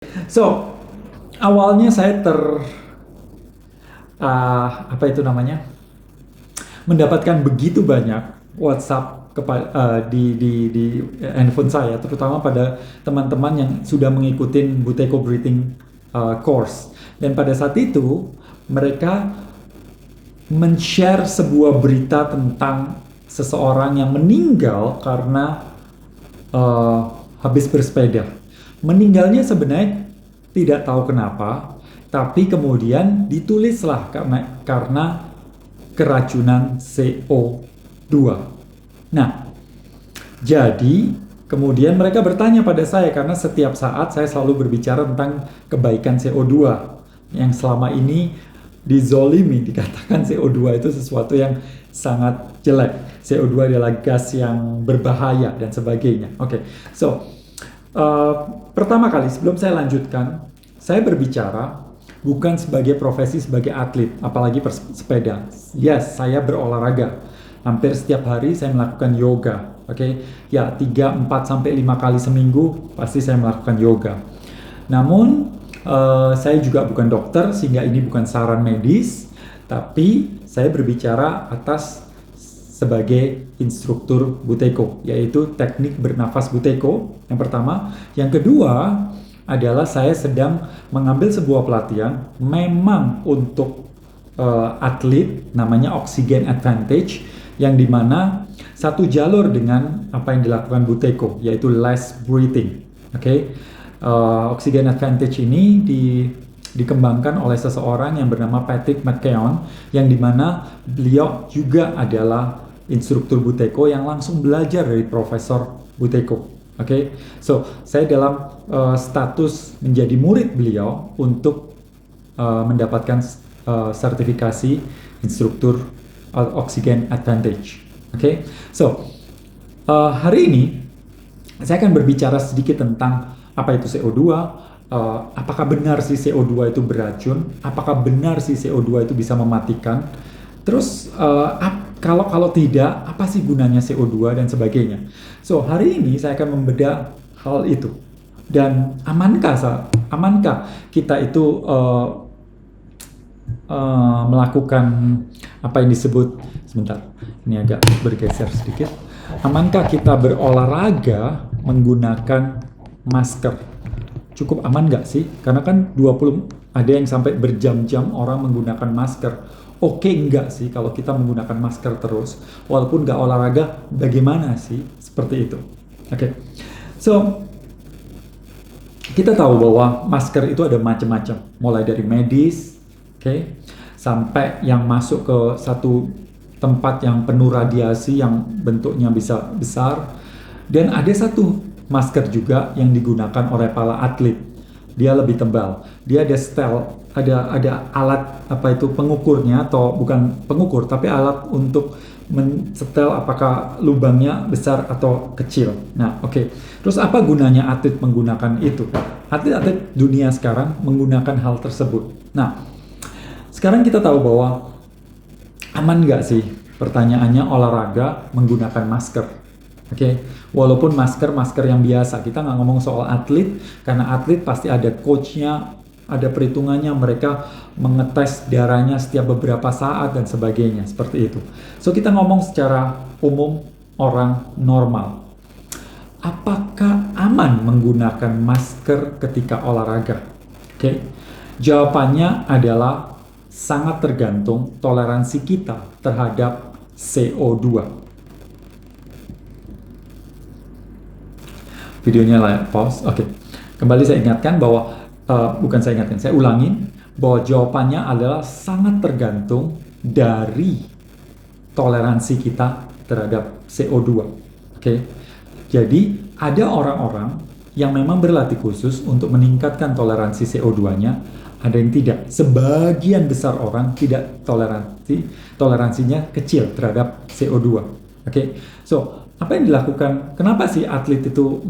So, awalnya saya apa itu namanya, mendapatkan begitu banyak WhatsApp di handphone saya, terutama pada teman-teman yang sudah mengikuti Buteyko Breathing course. Dan pada saat itu, mereka men-share sebuah berita tentang seseorang yang meninggal karena eh, habis bersepeda. Meninggalnya sebenarnya tidak tahu kenapa, tapi kemudian ditulislah karena keracunan CO2. Nah, jadi kemudian mereka bertanya pada saya karena setiap saat saya selalu berbicara tentang kebaikan CO2 yang selama ini dizolimi, dikatakan CO2 itu sesuatu yang sangat jelek. CO2 adalah gas yang berbahaya dan sebagainya. Oke, so pertama kali sebelum saya lanjutkan, saya berbicara bukan sebagai profesi sebagai atlet, apalagi sepeda. Yes, saya berolahraga. Hampir setiap hari saya melakukan yoga. Oke, ya 3, 4 sampai 5 kali seminggu pasti saya melakukan yoga. Namun saya juga bukan dokter sehingga ini bukan saran medis, tapi saya berbicara atas sebagai instruktur Buteyko, yaitu teknik bernafas Buteyko yang pertama. Yang kedua adalah saya sedang mengambil sebuah pelatihan memang untuk atlet, namanya Oxygen Advantage, yang dimana satu jalur dengan apa yang dilakukan Buteyko, yaitu less breathing. Oke, Oxygen Advantage ini dikembangkan oleh seseorang yang bernama Patrick McKeown, yang dimana beliau juga adalah instruktur Buteyko yang langsung belajar dari Profesor Buteyko. Oke, so saya dalam status menjadi murid beliau untuk mendapatkan sertifikasi instruktur Oxygen Advantage. Oke, so hari ini saya akan berbicara sedikit tentang apa itu CO2, apakah benar sih CO2 itu beracun, apakah benar sih CO2 itu bisa mematikan, terus kalau tidak, apa sih gunanya CO2 dan sebagainya. So, hari ini saya akan membedah hal itu. Dan amankah kita itu melakukan apa yang disebut, sebentar, ini agak bergeser sedikit. Amankah kita berolahraga menggunakan masker? Cukup aman nggak sih? Karena kan ada yang sampai berjam-jam orang menggunakan masker. Oke nggak sih kalau kita menggunakan masker terus, walaupun nggak olahraga, bagaimana sih? Seperti itu. Oke, so kita tahu bahwa masker itu ada macam-macam, mulai dari medis, sampai yang masuk ke satu tempat yang penuh radiasi yang bentuknya bisa besar. Dan ada satu masker juga yang digunakan oleh para atlet. Dia lebih tebal. Dia ada alat apa itu pengukurnya, atau bukan pengukur tapi alat untuk mensetel apakah lubangnya besar atau kecil. Nah, oke. Terus apa gunanya atlet menggunakan itu? Atlet-atlet dunia sekarang menggunakan hal tersebut. Nah, sekarang kita tahu bahwa aman nggak sih, pertanyaannya, olahraga menggunakan masker. Oke, walaupun masker yang biasa, kita nggak ngomong soal atlet, karena atlet pasti ada coachnya, ada perhitungannya, mereka mengetes darahnya setiap beberapa saat dan sebagainya, seperti itu. So, kita ngomong secara umum, orang normal. Apakah aman menggunakan masker ketika olahraga? Oke, jawabannya adalah sangat tergantung toleransi kita terhadap CO2. Videonya pause. Oke, kembali saya ingatkan bahwa saya ulangin bahwa jawabannya adalah sangat tergantung dari toleransi kita terhadap CO2. Oke, jadi ada orang-orang yang memang berlatih khusus untuk meningkatkan toleransi CO2-nya, ada yang tidak. Sebagian besar orang tidak toleransinya kecil terhadap CO2. Oke, so apa yang dilakukan? Kenapa sih atlet itu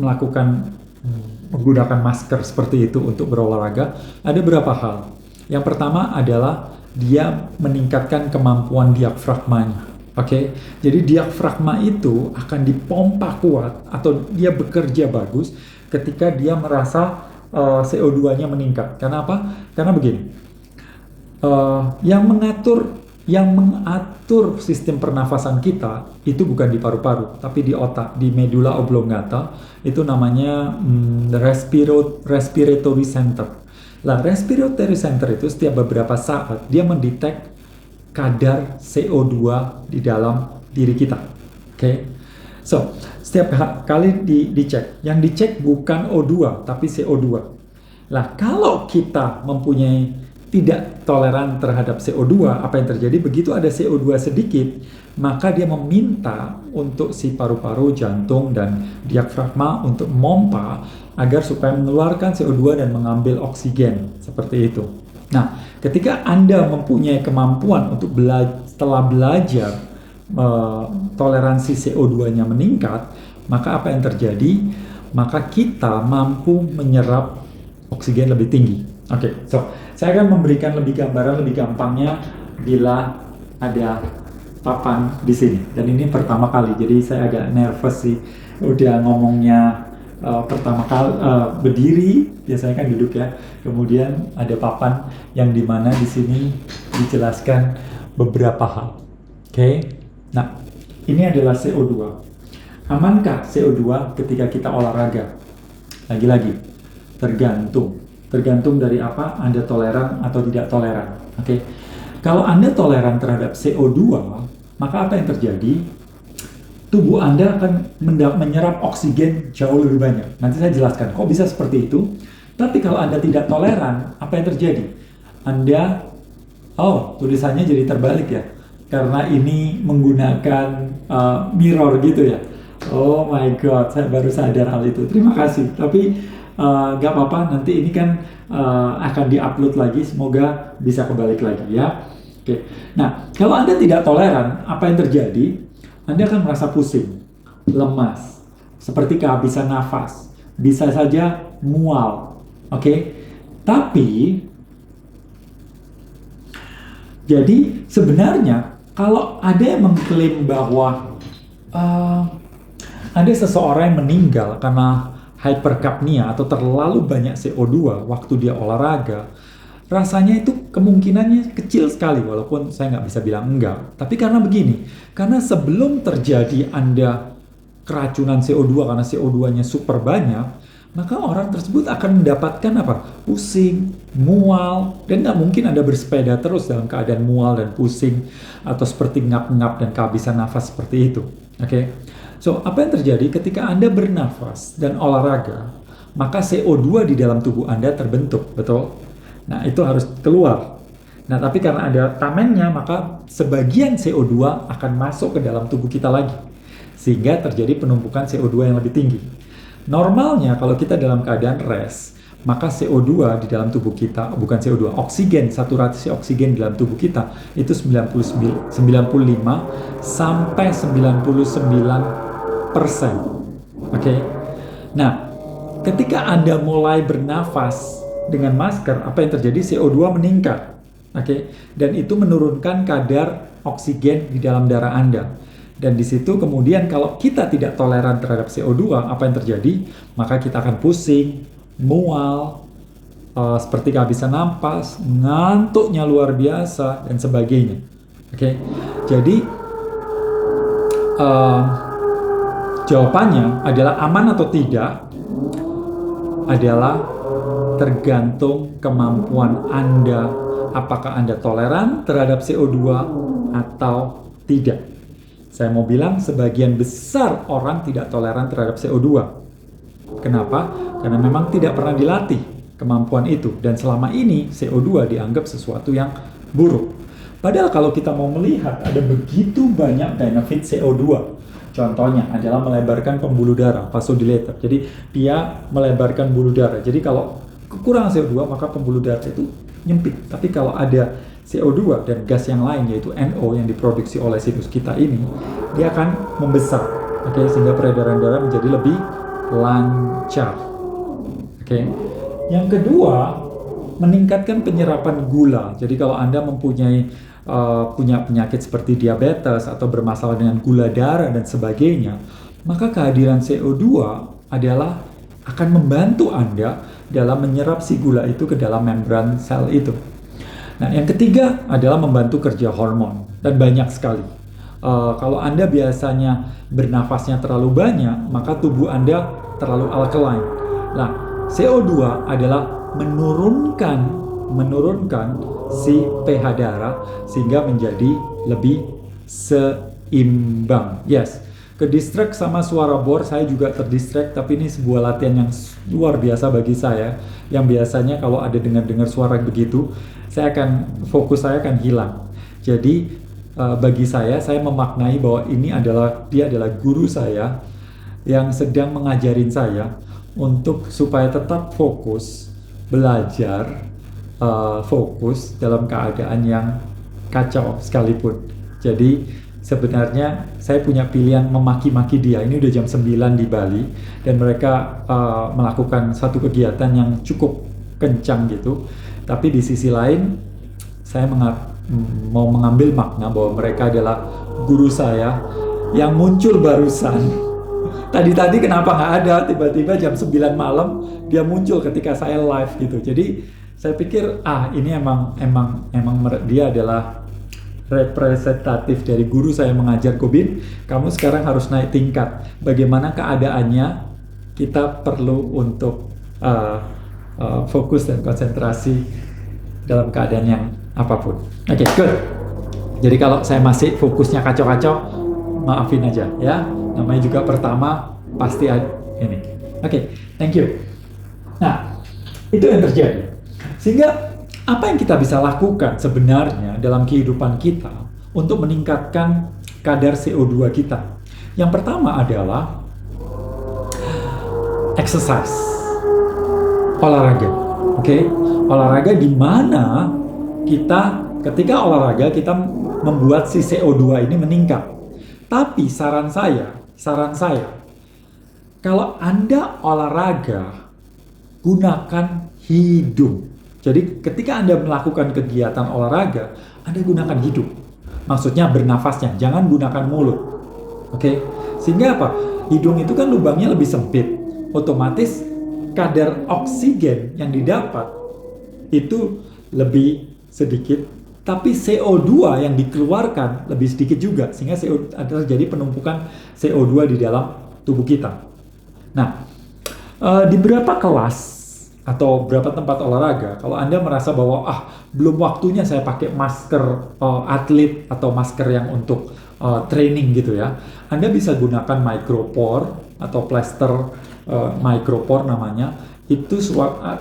menggunakan masker seperti itu untuk berolahraga? Ada beberapa hal. Yang pertama adalah dia meningkatkan kemampuan diafragmanya. Oke, jadi diafragma itu akan dipompa kuat atau dia bekerja bagus ketika dia merasa CO2-nya meningkat. Karena apa? Karena begini, yang mengatur sistem pernafasan kita itu bukan di paru-paru, tapi di otak, di medulla oblongata. Itu namanya respiratory center. Lah, respiratory center itu setiap beberapa saat dia mendetek kadar CO2 di dalam diri kita. Oke. So, setiap kali dicek, yang dicek bukan O2 tapi CO2. Lah, kalau kita mempunyai tidak toleran terhadap CO2, apa yang terjadi begitu ada CO2 sedikit, maka dia meminta untuk si paru-paru, jantung, dan diafragma untuk memompa agar supaya mengeluarkan CO2 dan mengambil oksigen, seperti itu. Nah, ketika Anda mempunyai kemampuan untuk setelah belajar toleransi CO2-nya meningkat, maka apa yang terjadi? Maka kita mampu menyerap oksigen lebih tinggi. Oke, so saya akan memberikan lebih gambaran, lebih gampangnya bila ada papan di sini. Dan ini pertama kali, jadi saya agak nervous sih udah ngomongnya pertama kali berdiri, biasanya kan duduk ya. Kemudian ada papan yang dimana di sini dijelaskan beberapa hal. Oke, nah ini adalah CO2. Amankah CO2 ketika kita olahraga? Lagi-lagi, tergantung dari apa Anda toleran atau tidak toleran. Oke. Kalau Anda toleran terhadap CO2, maka apa yang terjadi? Tubuh Anda akan menyerap oksigen jauh lebih banyak. Nanti saya jelaskan kok bisa seperti itu. Tapi kalau Anda tidak toleran, apa yang terjadi? Anda, tulisannya jadi terbalik ya. Karena ini menggunakan mirror gitu ya. Oh my god, saya baru sadar hal itu. Terima kasih. Tapi gak apa-apa, nanti ini kan akan diupload lagi, semoga bisa kebalik lagi ya. Oke. Nah, kalau Anda tidak toleran, apa yang terjadi? Anda akan merasa pusing, lemas, seperti kehabisan nafas, bisa saja mual. Oke. Tapi jadi sebenarnya kalau ada yang mengklaim bahwa ada seseorang yang meninggal karena hypercapnia atau terlalu banyak CO2 waktu dia olahraga, rasanya itu kemungkinannya kecil sekali, walaupun saya nggak bisa bilang enggak. Tapi karena begini, karena sebelum terjadi Anda keracunan CO2 karena CO2-nya super banyak, maka orang tersebut akan mendapatkan apa? Pusing, mual, dan nggak mungkin Anda bersepeda terus dalam keadaan mual dan pusing, atau seperti ngap-ngap dan kehabisan nafas seperti itu. Oke? So, apa yang terjadi ketika Anda bernafas dan olahraga, maka CO2 di dalam tubuh Anda terbentuk, betul? Nah, itu harus keluar. Nah, tapi karena ada tamennya, maka sebagian CO2 akan masuk ke dalam tubuh kita lagi. Sehingga terjadi penumpukan CO2 yang lebih tinggi. Normalnya, kalau kita dalam keadaan rest, maka CO2 di dalam tubuh kita, bukan CO2, oksigen, saturasi oksigen di dalam tubuh kita, itu 95 sampai 99%. Oke. Nah, ketika Anda mulai bernafas dengan masker, apa yang terjadi? CO2 meningkat. Oke. Dan itu menurunkan kadar oksigen di dalam darah Anda. Dan di situ kemudian kalau kita tidak toleran terhadap CO2, apa yang terjadi? Maka kita akan pusing, mual, seperti kehabisan napas, ngantuknya luar biasa, dan sebagainya. Oke. Jadi jawabannya adalah aman atau tidak adalah tergantung kemampuan Anda. Apakah Anda toleran terhadap CO2 atau tidak? Saya mau bilang sebagian besar orang tidak toleran terhadap CO2. Kenapa? Karena memang tidak pernah dilatih kemampuan itu. Dan selama ini CO2 dianggap sesuatu yang buruk. Padahal kalau kita mau melihat ada begitu banyak benefit CO2. Contohnya adalah melebarkan pembuluh darah, vasodilator. Jadi dia melebarkan pembuluh darah. Jadi kalau kekurangan CO2 maka pembuluh darah itu nyempit. Tapi kalau ada CO2 dan gas yang lain yaitu NO yang diproduksi oleh sinus kita ini, dia akan membesar. Oke, sehingga peredaran darah menjadi lebih lancar. Oke. Yang kedua, meningkatkan penyerapan gula. Jadi kalau Anda mempunyai punya penyakit seperti diabetes atau bermasalah dengan gula darah dan sebagainya, maka kehadiran CO2 adalah akan membantu Anda dalam menyerap si gula itu ke dalam membran sel itu. Nah, yang ketiga adalah membantu kerja hormon, dan banyak sekali. Kalau Anda biasanya bernafasnya terlalu banyak, maka tubuh Anda terlalu alkaline. Nah, CO2 adalah menurunkan si pH darah sehingga menjadi lebih seimbang. Yes, ke distract sama suara bor, saya juga terdistract, tapi ini sebuah latihan yang luar biasa bagi saya, yang biasanya kalau ada dengar suara begitu, fokus saya akan hilang. Jadi bagi saya memaknai bahwa dia adalah guru saya yang sedang mengajarin saya untuk supaya tetap fokus belajar, fokus dalam keadaan yang kacau sekalipun. Jadi sebenarnya saya punya pilihan memaki-maki dia. Ini udah jam 9 di Bali dan mereka melakukan satu kegiatan yang cukup kencang gitu. Tapi di sisi lain saya mau mengambil makna bahwa mereka adalah guru saya yang muncul barusan. Tadi kenapa nggak ada, tiba-tiba jam 9 malam dia muncul ketika saya live gitu. Jadi saya pikir ini emang dia adalah representatif dari guru saya mengajar, Kobin. Kamu sekarang harus naik tingkat. Bagaimana keadaannya, kita perlu untuk fokus dan konsentrasi dalam keadaan yang apapun. Oke, good. Jadi kalau saya masih fokusnya kacau-kacau, maafin aja ya. Namanya juga pertama, pasti ada ini. Oke, thank you. Nah, itu yang terjadi. Sehingga apa yang kita bisa lakukan sebenarnya dalam kehidupan kita untuk meningkatkan kadar CO2 kita? Yang pertama adalah exercise, olahraga. Oke, olahraga di mana ketika olahraga kita membuat si CO2 ini meningkat. Tapi saran saya, kalau Anda olahraga, gunakan hidung. Jadi ketika Anda melakukan kegiatan olahraga, Anda gunakan hidung. Maksudnya bernafasnya, jangan gunakan mulut. Oke? Sehingga apa? Hidung itu kan lubangnya lebih sempit. Otomatis kadar oksigen yang didapat itu lebih sedikit, tapi CO2 yang dikeluarkan lebih sedikit juga, sehingga terjadi penumpukan CO2 di dalam tubuh kita. Nah, di beberapa kelas atau beberapa tempat olahraga, kalau Anda merasa bahwa belum waktunya saya pakai masker atlet atau masker yang untuk training gitu ya, Anda bisa gunakan micropore atau plaster micropore namanya. Itu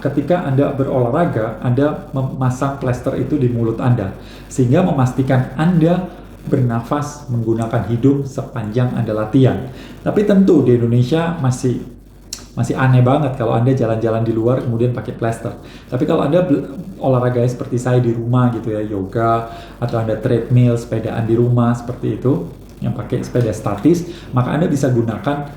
ketika Anda berolahraga, Anda memasang plaster itu di mulut Anda, sehingga memastikan Anda bernafas menggunakan hidung sepanjang Anda latihan. Tapi tentu di Indonesia masih aneh banget kalau Anda jalan-jalan di luar kemudian pakai plaster. Tapi kalau Anda olahraga seperti saya di rumah gitu ya, yoga, atau Anda treadmill, sepedaan di rumah seperti itu, yang pakai sepeda statis, maka Anda bisa gunakan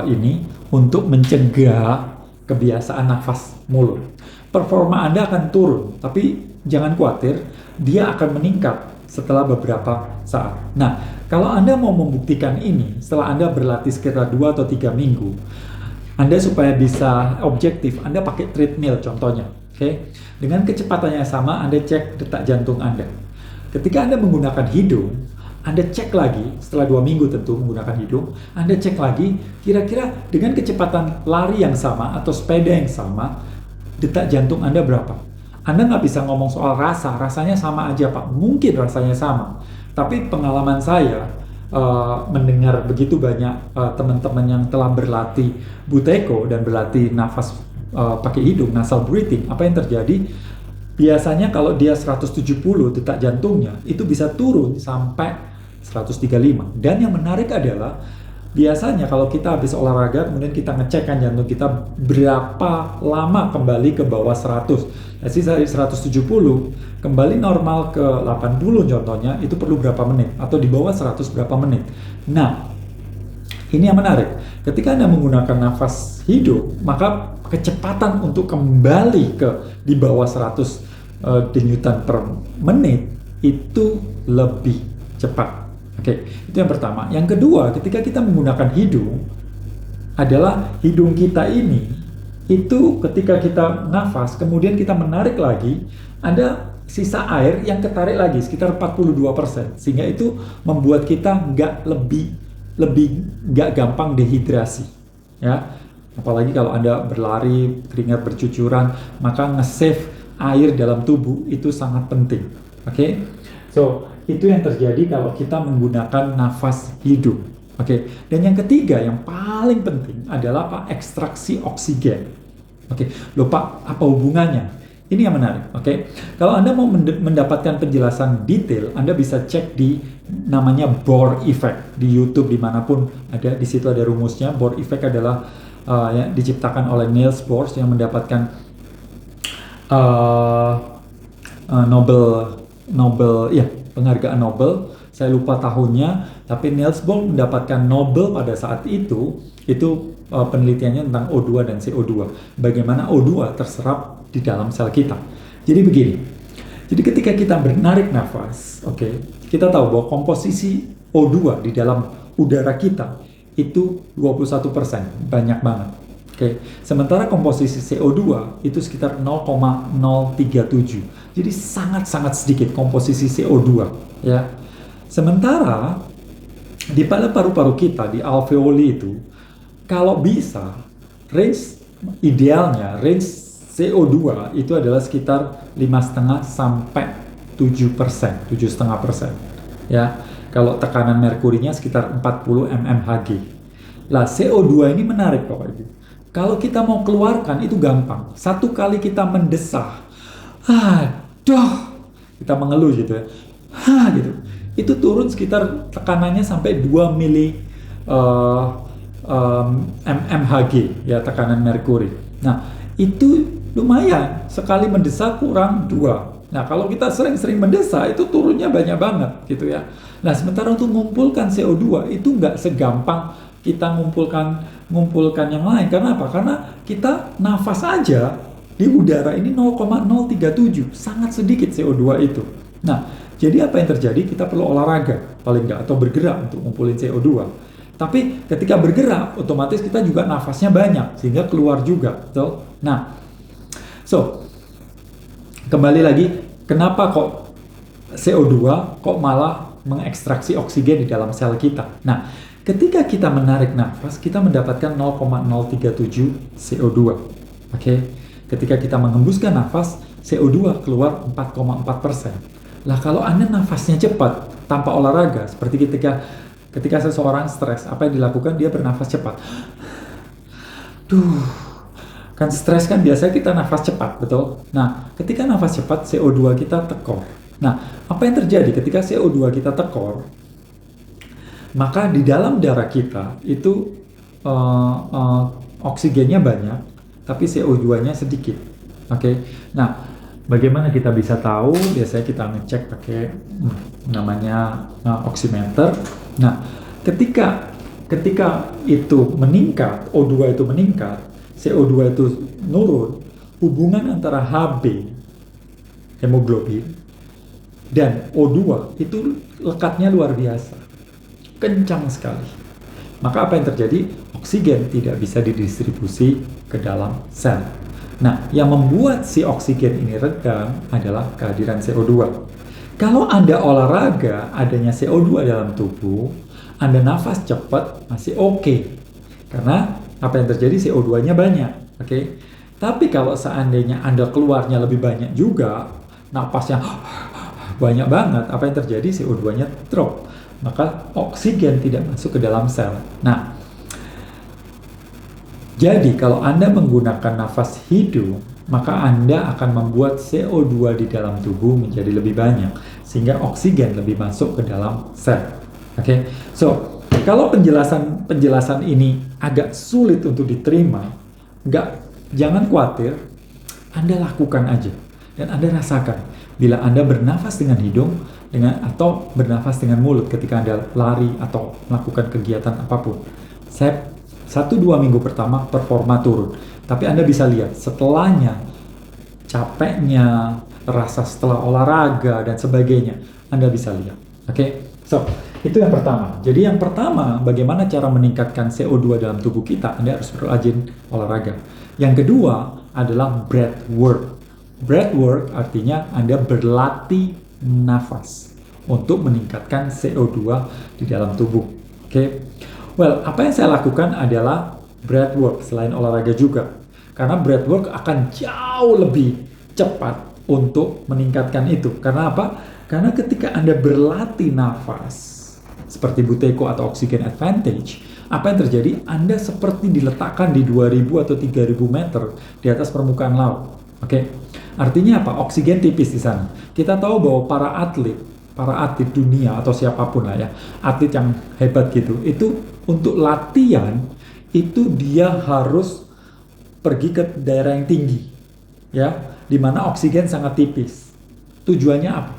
ini untuk mencegah kebiasaan nafas mulut. Performa Anda akan turun, tapi jangan khawatir, dia akan meningkat setelah beberapa saat. Nah, kalau Anda mau membuktikan ini, setelah Anda berlatih sekitar 2 atau 3 minggu, Anda supaya bisa objektif, Anda pakai treadmill contohnya. Oke? Dengan kecepatan yang sama, Anda cek detak jantung Anda. Ketika Anda menggunakan hidung, Anda cek lagi, setelah 2 minggu tentu menggunakan hidung, Anda cek lagi, kira-kira dengan kecepatan lari yang sama atau sepeda yang sama, detak jantung Anda berapa? Anda nggak bisa ngomong soal rasanya sama aja Pak, mungkin rasanya sama. Tapi pengalaman saya, mendengar begitu banyak teman-teman yang telah berlatih Buteyko dan berlatih nafas pakai hidung, nasal breathing, apa yang terjadi? Biasanya kalau dia 170 detak jantungnya, itu bisa turun sampai 135. Dan yang menarik adalah, biasanya kalau kita habis olahraga, kemudian kita ngecekkan jantung kita berapa lama kembali ke bawah 100. Jadi dari 170, kembali normal ke 80 contohnya, itu perlu berapa menit? Atau di bawah 100 berapa menit? Nah, ini yang menarik. Ketika Anda menggunakan nafas hidung, maka kecepatan untuk kembali ke di bawah 100 denyutan per menit itu lebih cepat. Oke, itu yang pertama. Yang kedua, ketika kita menggunakan hidung, adalah hidung kita ini itu ketika kita nafas, kemudian kita menarik lagi, ada sisa air yang ketarik lagi sekitar 42%, sehingga itu membuat kita lebih nggak gampang dehidrasi, ya. Apalagi kalau Anda berlari, keringat bercucuran, maka nge-save air dalam tubuh itu sangat penting. Oke? So, itu yang terjadi kalau kita menggunakan nafas hidung. Oke? Dan yang ketiga, yang paling penting adalah Pak, ekstraksi oksigen. Oke, loh Pak, apa hubungannya? Ini yang menarik, oke? Kalau Anda mau mendapatkan penjelasan detail, Anda bisa cek di namanya Bohr Effect di YouTube dimanapun ada. Di situ ada rumusnya. Bohr Effect adalah yang diciptakan oleh Niels Bohr yang mendapatkan penghargaan Nobel. Saya lupa tahunnya, tapi Niels Bohr mendapatkan Nobel pada saat itu penelitiannya tentang O2 dan CO2. Bagaimana O2 terserap di dalam sel kita. Jadi begini. Jadi ketika kita menarik nafas, kita tahu bahwa komposisi O2 di dalam udara kita itu 21%, banyak banget. Sementara komposisi CO2 itu sekitar 0,037. Jadi sangat-sangat sedikit komposisi CO2, ya. Sementara di pada paru-paru kita, di alveoli itu, kalau bisa idealnya range CO2 itu adalah sekitar 5,5 sampai 7%, 7,5%, ya. Kalau tekanan merkurinya sekitar 40 mmHg. Lah, CO2 ini menarik Bapak Ibu. Kalau kita mau keluarkan itu gampang. Satu kali kita mendesah, kita mengeluh gitu ya, gitu. Itu turun sekitar tekanannya sampai 2 mmHg, ya, tekanan merkuri. Nah, itu lumayan. Sekali mendesah kurang 2. Nah, kalau kita sering-sering mendesah, itu turunnya banyak banget, gitu ya. Nah, sementara untuk mengumpulkan CO2, itu nggak segampang kita ngumpulkan yang lain. Karena apa? Karena kita nafas aja di udara ini 0,037, sangat sedikit CO2 itu. Nah, jadi apa yang terjadi? Kita perlu olahraga, paling nggak, atau bergerak untuk ngumpulin CO2. Tapi ketika bergerak, otomatis kita juga nafasnya banyak, sehingga keluar juga. Betul? Nah, kembali lagi, kenapa kok CO2 kok malah mengekstraksi oksigen di dalam sel kita? Nah, ketika kita menarik nafas, kita mendapatkan 0,037 CO2. Ketika kita menghembuskan nafas, CO2 keluar 4,4%. Lah, kalau Anda nafasnya cepat tanpa olahraga, seperti ketika seseorang stres, apa yang dilakukan? Dia bernafas cepat. Kan stres kan biasanya kita nafas cepat, betul? Nah, ketika nafas cepat, CO2 kita tekor. Nah, apa yang terjadi ketika CO2 kita tekor? Maka di dalam darah kita itu oksigennya banyak, tapi CO2-nya sedikit. Nah, bagaimana kita bisa tahu? Biasanya kita ngecek pakai namanya oximeter. Nah, ketika itu meningkat, O2 itu meningkat, CO2 itu nurun, hubungan antara Hb, hemoglobin, dan O2 itu lekatnya luar biasa. Kencang sekali. Maka apa yang terjadi? Oksigen tidak bisa didistribusi ke dalam sel. Nah, yang membuat si oksigen ini renggang adalah kehadiran CO2. Kalau Anda olahraga, adanya CO2 dalam tubuh, Anda nafas cepat, masih oke. Karena apa yang terjadi? CO2-nya banyak. Tapi kalau seandainya Anda keluarnya lebih banyak juga, napasnya banyak banget, apa yang terjadi? CO2-nya drop. Maka oksigen tidak masuk ke dalam sel. Nah, jadi kalau Anda menggunakan nafas hidung, maka Anda akan membuat CO2 di dalam tubuh menjadi lebih banyak, sehingga oksigen lebih masuk ke dalam sel. Kalau penjelasan ini agak sulit untuk diterima, jangan khawatir, Anda lakukan aja dan Anda rasakan. Bila Anda bernafas dengan hidung, atau bernafas dengan mulut ketika Anda lari atau melakukan kegiatan apapun. 1-2 minggu pertama performa turun. Tapi Anda bisa lihat setelahnya, capeknya, rasa setelah olahraga, dan sebagainya. Anda bisa lihat. Itu yang pertama. Jadi yang pertama, bagaimana cara meningkatkan CO2 dalam tubuh kita? Anda harus rajin olahraga. Yang kedua adalah breath work. Breath work artinya Anda berlatih nafas untuk meningkatkan CO2 di dalam tubuh. Oke. Well, apa yang saya lakukan adalah breath work selain olahraga juga. Karena breath work akan jauh lebih cepat untuk meningkatkan itu. Karena apa? Karena ketika Anda berlatih nafas seperti Buteyko atau Oxygen Advantage, apa yang terjadi? Anda seperti diletakkan di 2000 atau 3000 meter di atas permukaan laut. Oke. Artinya apa? Oksigen tipis di sana. Kita tahu bahwa para atlet dunia atau siapapun lah ya, atlet yang hebat gitu, itu untuk latihan itu dia harus pergi ke daerah yang tinggi, ya, di mana oksigen sangat tipis. Tujuannya apa?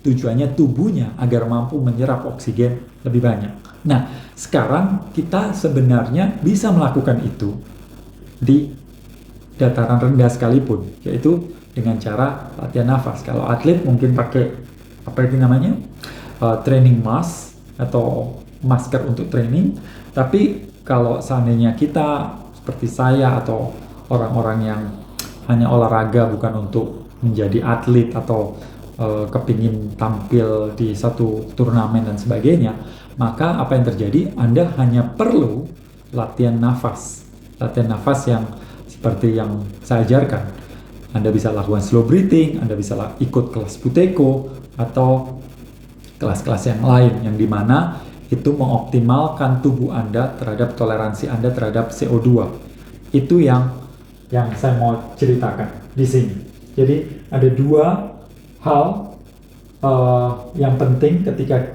Tujuannya tubuhnya agar mampu menyerap oksigen lebih banyak. Nah, sekarang kita sebenarnya bisa melakukan itu di dataran rendah sekalipun, yaitu dengan cara latihan nafas. Kalau atlet mungkin pakai apa itu namanya, training mask atau masker untuk training. Tapi kalau seandainya kita seperti saya atau orang-orang yang hanya olahraga bukan untuk menjadi atlet atau kepingin tampil di satu turnamen dan sebagainya, maka apa yang terjadi? Anda hanya perlu latihan nafas yang seperti yang saya ajarkan. Anda bisa lakukan slow breathing, Anda bisa ikut kelas Buteyko atau kelas-kelas yang lain yang dimana itu mengoptimalkan tubuh Anda terhadap toleransi Anda terhadap CO2. Itu yang saya mau ceritakan di sini. Jadi ada dua hal yang penting ketika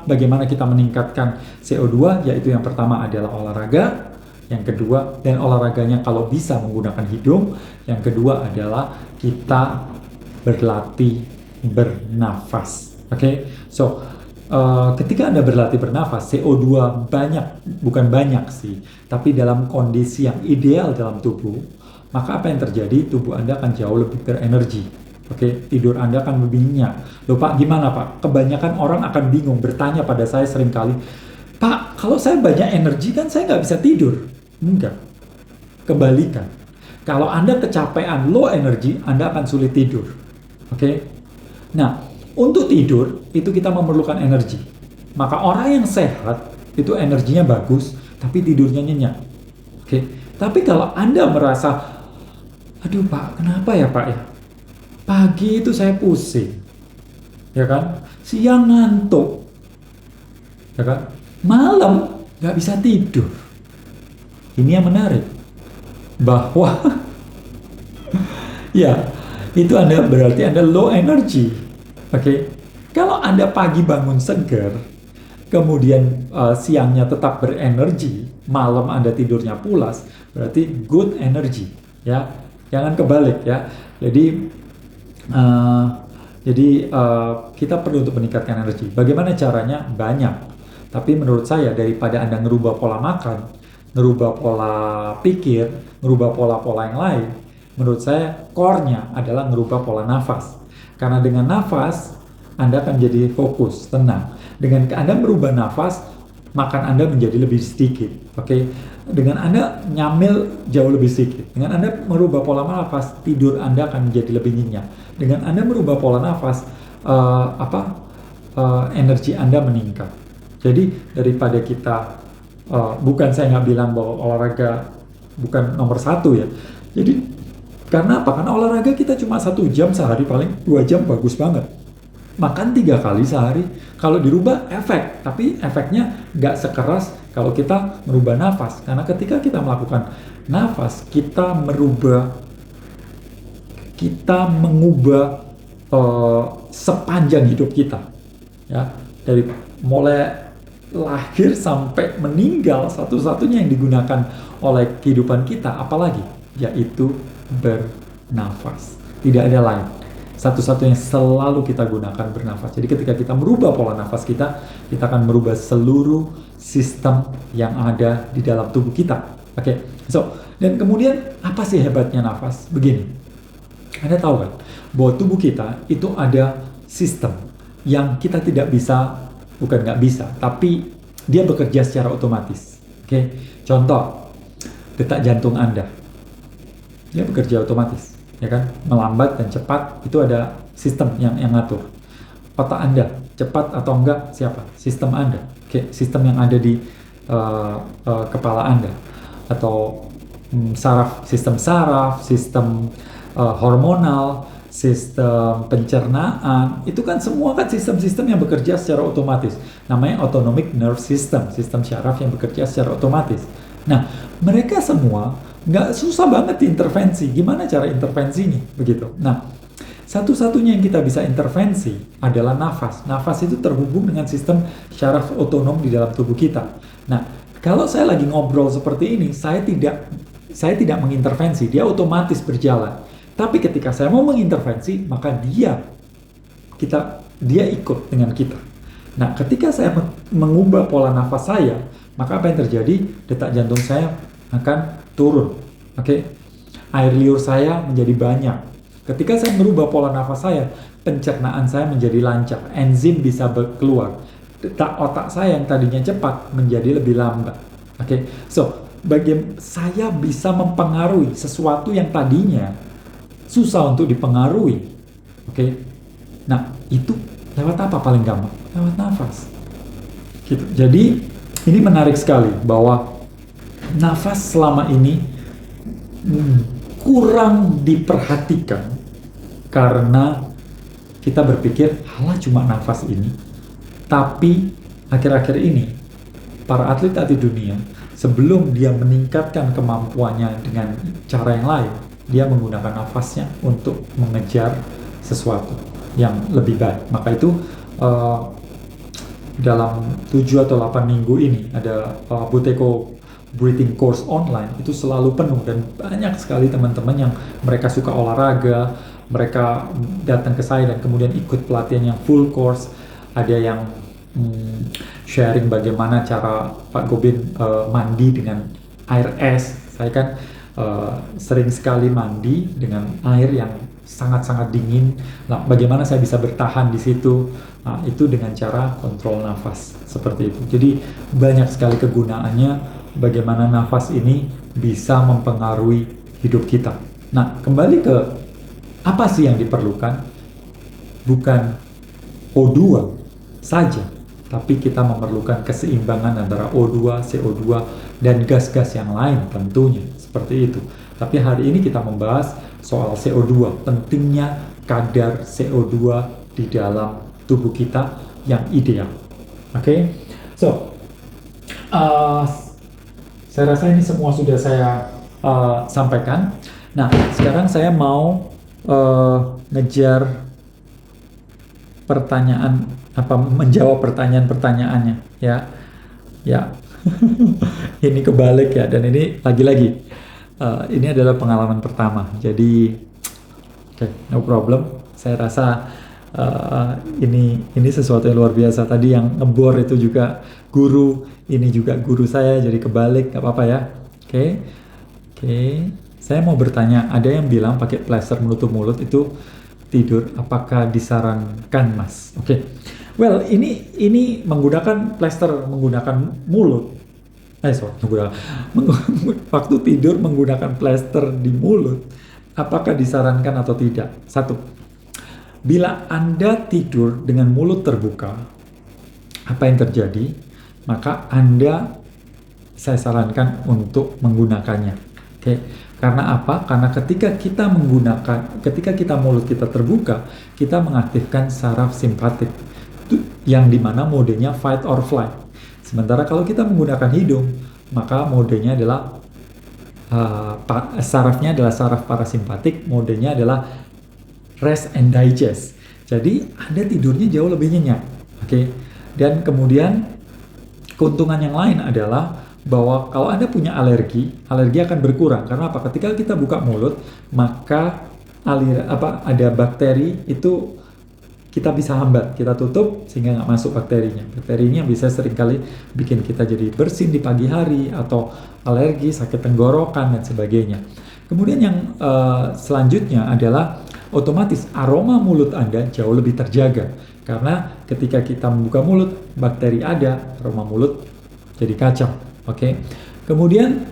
bagaimana kita meningkatkan CO2, yaitu yang pertama adalah olahraga. Yang kedua, dan olahraganya kalau bisa menggunakan hidung. Yang kedua adalah kita berlatih bernafas. Oke, so ketika Anda berlatih bernafas, CO2 bukan banyak sih, tapi dalam kondisi yang ideal dalam tubuh, maka apa yang terjadi? Tubuh Anda akan jauh lebih berenergi. Oke, tidur Anda akan lebih nyenyak. Loh Pak, gimana Pak? Kebanyakan orang akan bingung bertanya pada saya seringkali, Pak, kalau saya banyak energi kan saya nggak bisa tidur. Enggak, kebalikan. Kalau Anda kecapean, low energy, Anda akan sulit tidur. Oke? Nah, untuk tidur, itu kita memerlukan energi. Maka orang yang sehat, itu energinya bagus, tapi tidurnya nyenyak. Oke? Tapi kalau Anda merasa, aduh Pak, kenapa ya Pak ya? Pagi itu saya pusing. Ya kan? Siang ngantuk. Ya kan? Malam nggak bisa tidur. Ini yang menarik, bahwa ya itu berarti Anda low energy. Oke. Kalau Anda pagi bangun segar, kemudian siangnya tetap berenergi, malam Anda tidurnya pulas, berarti good energy, ya. Jangan kebalik ya. Jadi kita perlu untuk meningkatkan energi. Bagaimana caranya? Banyak. Tapi menurut saya daripada Anda ngerubah pola makan, ngerubah pola pikir, ngerubah pola-pola yang lain, menurut saya core-nya adalah ngerubah pola nafas. Karena dengan nafas, Anda akan jadi fokus, tenang. Dengan Anda merubah nafas, makan Anda menjadi lebih sedikit. Oke? Dengan Anda nyamil jauh lebih sedikit. Dengan Anda merubah pola nafas, tidur Anda akan menjadi lebih nyenyak. Dengan Anda merubah pola nafas, energi Anda meningkat. Jadi daripada kita bukan saya nggak bilang bahwa olahraga bukan nomor satu ya. Jadi karena apa? Karena olahraga kita cuma 1 jam sehari, paling 2 jam bagus banget. Makan 3 kali sehari. Kalau dirubah efek, tapi efeknya nggak sekeras kalau kita merubah nafas. Karena ketika kita melakukan nafas, kita mengubah sepanjang hidup kita. Ya, dari mulai lahir sampai meninggal, satu-satunya yang digunakan oleh kehidupan kita apalagi? Yaitu bernafas. Tidak ada lain. Satu-satunya selalu kita gunakan bernafas. Jadi ketika kita merubah pola nafas kita akan merubah seluruh sistem yang ada di dalam tubuh kita. Oke. Dan kemudian apa sih hebatnya nafas? Begini. Anda tahu kan bahwa tubuh kita itu ada sistem yang kita tidak bisa, bukan nggak bisa, tapi dia bekerja secara otomatis. Oke, contoh detak jantung Anda. dia bekerja otomatis, ya kan? Melambat dan cepat itu ada sistem yang ngatur. Otak Anda cepat atau enggak siapa? Sistem Anda. Oke, sistem yang ada di kepala Anda, atau sistem hormonal, sistem pencernaan, itu kan semua kan sistem-sistem yang bekerja secara otomatis. Namanya autonomic nerve system, sistem syaraf yang bekerja secara otomatis. Nah, mereka semua nggak susah banget diintervensi. Gimana cara intervensinya? Begitu. Nah, satu-satunya yang kita bisa intervensi adalah nafas. Nafas itu terhubung dengan sistem syaraf otonom di dalam tubuh kita. Nah, kalau saya lagi ngobrol seperti ini, saya tidak mengintervensi, dia otomatis berjalan. Tapi ketika saya mau mengintervensi, maka dia ikut dengan kita. Nah, ketika saya mengubah pola nafas saya, maka apa yang terjadi? Detak jantung saya akan turun. Oke? Air liur saya menjadi banyak. Ketika saya merubah pola nafas saya, pencernaan saya menjadi lancar, enzim bisa keluar. Detak otak saya yang tadinya cepat menjadi lebih lambat. Oke, so saya bisa mempengaruhi sesuatu yang tadinya susah untuk dipengaruhi. Oke, nah itu lewat apa paling gampang? Lewat nafas. Gitu. Jadi ini menarik sekali bahwa nafas selama ini kurang diperhatikan. Karena kita berpikir, halah cuma nafas ini. Tapi akhir-akhir ini, para atlet dunia, sebelum dia meningkatkan kemampuannya dengan cara yang lain, dia menggunakan nafasnya untuk mengejar sesuatu yang lebih baik. Maka itu dalam 7 atau 8 minggu ini, ada Buteyko Breathing Course online, itu selalu penuh. Dan banyak sekali teman-teman yang mereka suka olahraga, mereka datang ke saya dan kemudian ikut pelatihan yang full course. Ada yang sharing bagaimana cara Pak Gobin mandi dengan air es. Saya kan sering sekali mandi dengan air yang sangat-sangat dingin. Nah, bagaimana saya bisa bertahan di situ? Nah, itu dengan cara kontrol nafas seperti itu. Jadi banyak sekali kegunaannya, bagaimana nafas ini bisa mempengaruhi hidup kita. Nah, kembali ke apa sih yang diperlukan? Bukan O2 saja, tapi kita memerlukan keseimbangan antara O2, CO2, dan gas-gas yang lain tentunya, seperti itu. Tapi hari ini kita membahas soal CO2, pentingnya kadar CO2 di dalam tubuh kita yang ideal. Oke? So, saya rasa ini semua sudah saya sampaikan. Nah, sekarang saya mau ngejar pertanyaan, menjawab pertanyaan-pertanyaannya, ya. Ini kebalik ya, dan ini lagi-lagi ini adalah pengalaman pertama, jadi no problem. Saya rasa ini sesuatu yang luar biasa. Tadi yang ngebor itu juga guru, ini juga guru saya, jadi kebalik, gak apa-apa ya. Oke. Saya mau bertanya, ada yang bilang pakai plester menutup mulut itu tidur, apakah disarankan, Mas? Oke. Well, ini menggunakan plester menggunakan mulut. Waktu tidur menggunakan plester di mulut, apakah disarankan atau tidak? Satu, bila Anda tidur dengan mulut terbuka, apa yang terjadi? Maka saya sarankan untuk menggunakannya. Oke. Karena apa? Karena ketika kita mulut kita terbuka, kita mengaktifkan saraf simpatik, yang dimana modenya fight or flight. Sementara kalau kita menggunakan hidung, maka modenya adalah sarafnya adalah saraf parasimpatik, modenya adalah rest and digest. Jadi Anda tidurnya jauh lebih nyenyak. Oke. Dan kemudian keuntungan yang lain adalah bahwa kalau Anda punya alergi akan berkurang. Karena apa? Ketika kita buka mulut, maka ada bakteri itu kita bisa hambat, kita tutup sehingga nggak masuk bakterinya. Bakterinya bisa seringkali bikin kita jadi bersin di pagi hari, atau alergi, sakit tenggorokan, dan sebagainya. Kemudian yang selanjutnya adalah otomatis aroma mulut Anda jauh lebih terjaga. Karena ketika kita membuka mulut, bakteri ada, aroma mulut jadi kacau. Oke. Kemudian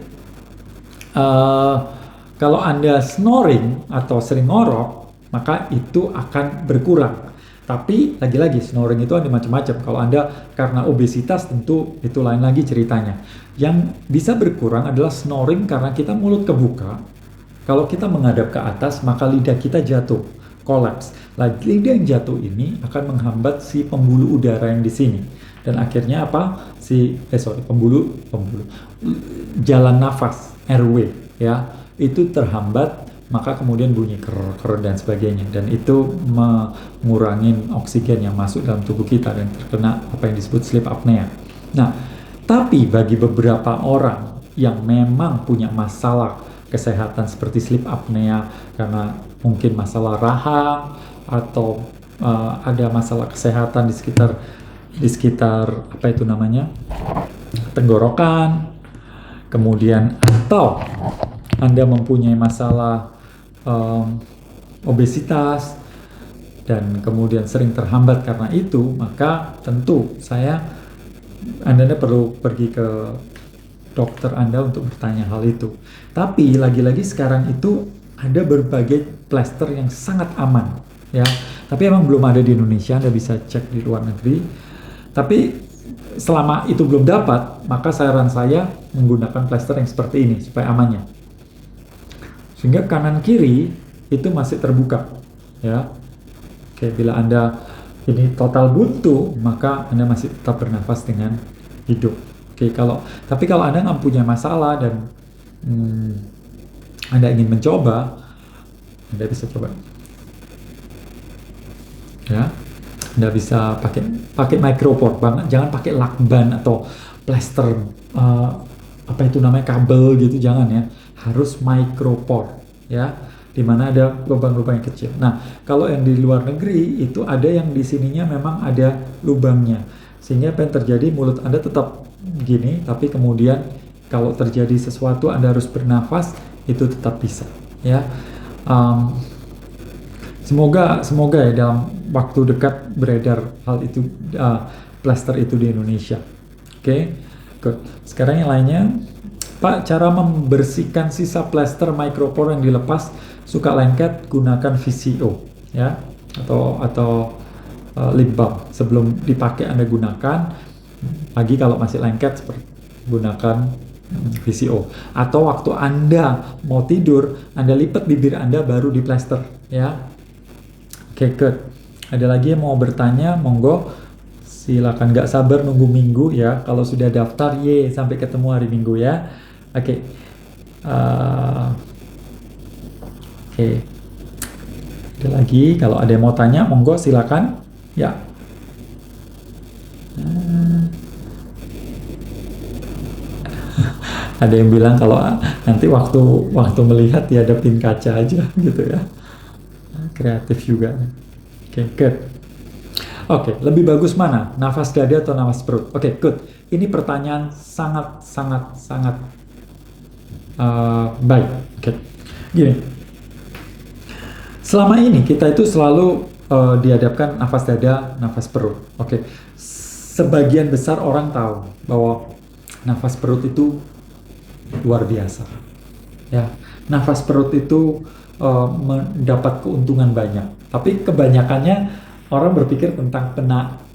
Kalau Anda snoring atau sering ngorok, maka itu akan berkurang. Tapi lagi-lagi snoring itu ada macam-macam. Kalau Anda karena obesitas tentu itu lain lagi ceritanya. Yang bisa berkurang adalah snoring karena kita mulut kebuka. Kalau kita menghadap ke atas, maka lidah kita jatuh, kolaps. Lidah yang jatuh ini akan menghambat si pembuluh udara yang di sini. Dan akhirnya apa? Pembuluh jalan nafas, airway, ya, itu terhambat, maka kemudian bunyi ker dan sebagainya, dan itu mengurangi oksigen yang masuk dalam tubuh kita dan terkena apa yang disebut sleep apnea. Nah, tapi bagi beberapa orang yang memang punya masalah kesehatan seperti sleep apnea karena mungkin masalah rahang atau ada masalah kesehatan di sekitar apa itu namanya, tenggorokan, kemudian atau Anda mempunyai masalah obesitas dan kemudian sering terhambat karena itu, maka tentu Anda perlu pergi ke dokter Anda untuk bertanya hal itu. Tapi lagi-lagi sekarang itu ada berbagai plester yang sangat aman, ya. Tapi emang belum ada di Indonesia, Anda bisa cek di luar negeri. Tapi selama itu belum dapat, maka saran saya menggunakan plester yang seperti ini supaya amannya. Sehingga kanan kiri itu masih terbuka, ya. Oke, bila Anda ini total buntu, maka Anda masih tetap bernafas dengan hidup. Oke, tapi kalau Anda nggak punya masalah dan Anda ingin mencoba, Anda bisa coba. Ya, Anda bisa pakai micropore, jangan pakai lakban atau plester apa itu namanya kabel gitu, jangan ya. Harus micropore, ya, dimana ada lubang-lubang yang kecil. Nah, kalau yang di luar negeri itu ada yang di sininya memang ada lubangnya, sehingga apa yang terjadi, mulut Anda tetap gini, tapi kemudian kalau terjadi sesuatu Anda harus bernafas, itu tetap bisa, ya. Semoga ya dalam waktu dekat beredar hal itu, plester itu di Indonesia. Oke, good. Sekarang yang lainnya, Pak, cara membersihkan sisa plester micropore yang dilepas suka lengket, gunakan VCO, ya, atau lip balm. Sebelum dipakai Anda gunakan, lagi kalau masih lengket seperti gunakan VCO. Atau waktu Anda mau tidur, Anda lipat bibir Anda baru di plester, ya. Oke, good. Ada lagi yang mau bertanya, monggo. Silakan, nggak sabar nunggu minggu ya. Kalau sudah daftar, sampai ketemu hari Minggu ya. Oke. Oke. Ada lagi, kalau ada yang mau tanya, monggo silakan. Ya. Ada yang bilang kalau nanti waktu melihat dihadapin kaca aja gitu ya. Kreatif juga. Oke, good. Oke, lebih bagus mana? Nafas dada atau nafas perut? Oke, good. Ini pertanyaan sangat baik. Oke, gini. Selama ini kita itu selalu dihadapkan nafas dada, nafas perut. Oke, sebagian besar orang tahu bahwa nafas perut itu luar biasa. Ya, nafas perut itu mendapat keuntungan banyak. Tapi kebanyakannya orang berpikir tentang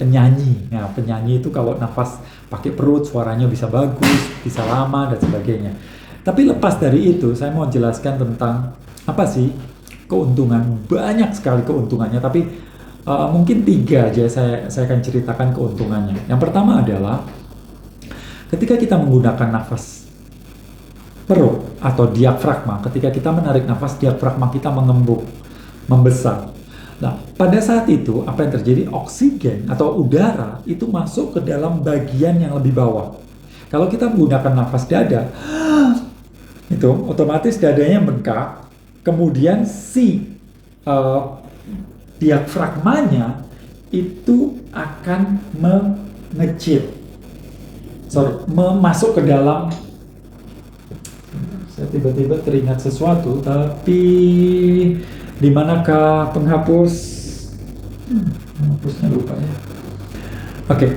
penyanyi. Nah, penyanyi itu kalau nafas pakai perut suaranya bisa bagus, bisa lama dan sebagainya. Tapi lepas dari itu, saya mau jelaskan tentang apa sih keuntungan. Banyak sekali keuntungannya, tapi mungkin 3 aja saya akan ceritakan keuntungannya. Yang pertama adalah ketika kita menggunakan nafas perut atau diafragma, ketika kita menarik nafas, diafragma kita mengembung, membesar. Nah, pada saat itu apa yang terjadi? Oksigen atau udara itu masuk ke dalam bagian yang lebih bawah. Kalau kita menggunakan nafas dada, itu otomatis dadanya bengkak, kemudian si diafragmanya itu akan masuk ke dalam. Saya tiba-tiba teringat sesuatu, tapi di manakah penghapus? Penghapusnya lupa ya. Oke,